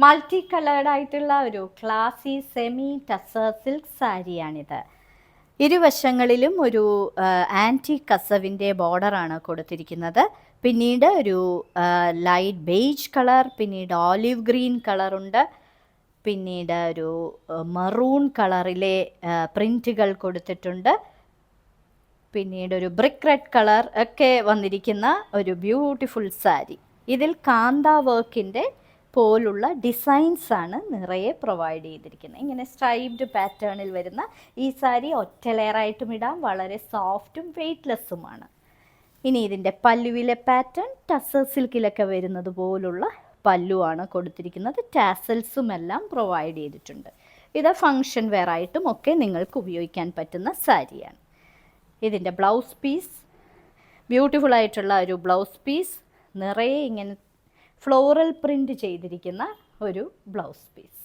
Multi coloured ആയിട്ടുള്ള ഒരു ക്ലാസി semi tussar silk സാരിയാണിത്. ഇരുവശങ്ങളിലും ഒരു ആൻറ്റി കസവിൻ്റെ ബോർഡറാണ് കൊടുത്തിരിക്കുന്നത്. പിന്നീട് ഒരു ലൈറ്റ് ബേജ് കളർ, പിന്നീട് ഓലിവ് ഗ്രീൻ കളറുണ്ട്, പിന്നീട് ഒരു മറൂൺ കളറിലെ പ്രിൻറ്റുകൾ കൊടുത്തിട്ടുണ്ട്. പിന്നീട് ഒരു ബ്രിക്ക് റെഡ് കളർ ഒക്കെ വന്നിരിക്കുന്ന ഒരു ബ്യൂട്ടിഫുൾ സാരി. ഇതിൽ കാന്ത വർക്കിൻ്റെ പോലുള്ള ഡിസൈൻസ് ആണ് നിറയെ പ്രൊവൈഡ് ചെയ്തിരിക്കുന്നത്. ഇങ്ങനെ സ്ട്രൈപ്ഡ് പാറ്റേണിൽ വരുന്ന ഈ സാരി ഒറ്റ ലെയറായിട്ടും ഇടാം, വളരെ സോഫ്റ്റും വെയ്റ്റ്ലെസ്സുമാണ്. ഇനി ഇതിൻ്റെ പല്ലുവിലെ പാറ്റേൺ ടസർ സിൽക്കിലൊക്കെ വരുന്നത് പോലുള്ള പല്ലുവാണ് കൊടുത്തിരിക്കുന്നത്. ടാസൽസും എല്ലാം പ്രൊവൈഡ് ചെയ്തിട്ടുണ്ട്. ഇത് ഫങ്ഷൻ വെയർ ആയിട്ടും ഒക്കെ നിങ്ങൾക്ക് ഉപയോഗിക്കാൻ പറ്റുന്ന സാരിയാണ്. ഇതിൻ്റെ ബ്ലൗസ് പീസ് ബ്യൂട്ടിഫുൾ ആയിട്ടുള്ള ഒരു ബ്ലൗസ് പീസ്, നിറയെ ഇങ്ങനെ ഫ്ലോറൽ പ്രിൻ്റ് ചെയ്തിരിക്കുന്ന ഒരു ബ്ലൗസ് പീസ്.